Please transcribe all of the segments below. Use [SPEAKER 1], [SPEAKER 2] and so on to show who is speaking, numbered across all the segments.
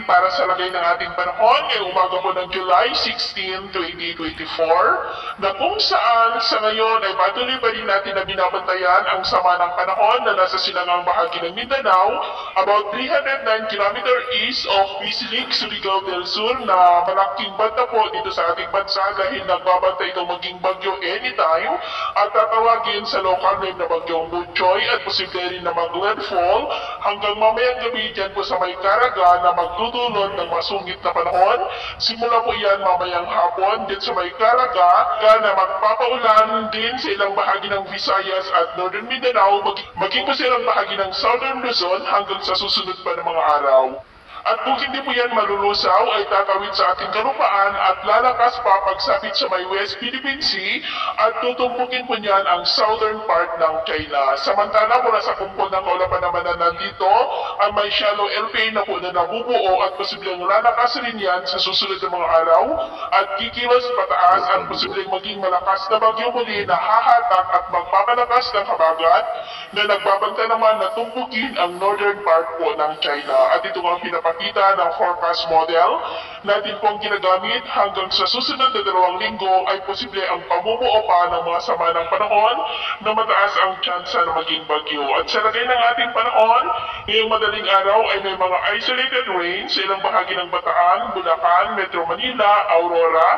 [SPEAKER 1] para sa lagay ng ating panahon ngayong umaga po ng July 16, 2024 na kung saan sa ngayon ay patuloy pa rin natin na binabantayan ang sama ng panahon na nasa silangang bahagi ng Mindanao, about 309 km east of Pisilig, Surigao del Sur na malaking banta po dito sa ating bansa dahil nagbabantay itong maging bagyo anytime at tatawagin sa local name na bagyong Butchoy at posible rin na mag-landfall hanggang mamayang gabi dyan po sa may Caraga na magtutulot ng masungit na panahon. Simula po yan mamayang hapon dyan sa may Caraga na magpapaulan din sa ilang bahagi ng Visayas at Northern Mindanao, maging po sa ilang bahagi ng Southern Luzon hanggang sa susunod pa ng mga araw. At kung hindi po yan malulusaw ay tatawid sa ating kalupaan at lalakas pa pagsapit sa may West Philippine Sea at tutumpukin po niyan ang southern part ng China. Samantala mula sa kumpol ng kaulapan naman na nandito ay may shallow LPA na po na nabubuo at posibleng lalakas rin yan sa susunod na mga araw at kikilos pataas at posibleng maging malakas na bagyo muli na hahatak at magpapalakas ng habagat na nagbabanta naman na tumpukin ang northern part po ng China. At ito ang pinapakita ng forecast model natin pong ginagamit hanggang sa susunod na 2 linggo ay posible ang pamumuo pa ng mga sama ng panahon na mataas ang tsansa na maging bagyo. At sa lagay ng ating panahon, ngayong madaling araw ay may mga isolated rain sa ilang bahagi ng Bataan, Bulacan, Metro Manila, Aurora,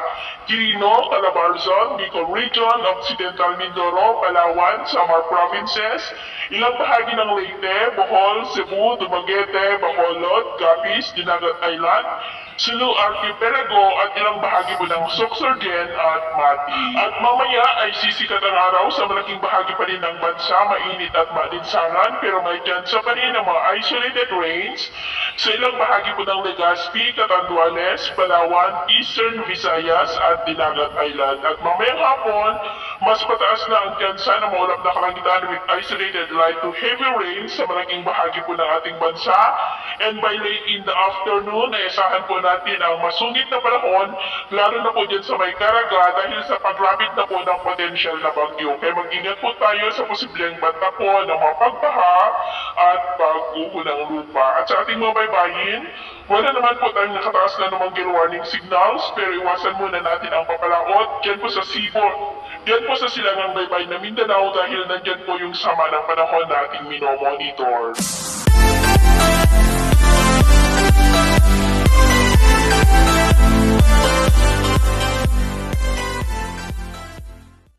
[SPEAKER 1] Quirino, Calabarzon, Bicol Region, Occidental Mindoro, Palawan, Samar Provinces, ilang bahagi ng Leyte, Bohol, Cebu, Dumaguete, Bacolod, Capiz, Dinagat Island, Sulu Archipelago at ilang bahagi po ng Sorsogon at Mati. At mamaya ay sisikat ang araw sa malaking bahagi pa rin ng bansa, mainit at maalinsangan pero may tsansa pa rin ng mga isolated rains sa ilang bahagi po ng Legazpi, Catanduanes, Palawan, Eastern Visayas at Dinagat Island. At mamayang hapon, mas pataas na ang tsansa na maulap na kalangitan with isolated light to heavy rain sa malaking bahagi po ng ating bansa. And by late in the afternoon, ay asahan po natin ang masungit na panahon, lalo na po dyan sa may Caraga dahil sa paglapit na po ng potential na bagyo. Kaya mag-ingat po tayo sa posibleng banta po ng mga pagbaha at pagguho ng lupa. At sa ating mga baybayin, wala naman po tayong nakataas na namang warning signals, pero iwasan muna natin ang papalaot dyan po sa seaboard. Yan po sa silangang baybay na Mindanao dahil nandyan po yung sama ng panahon na ating minomonitor.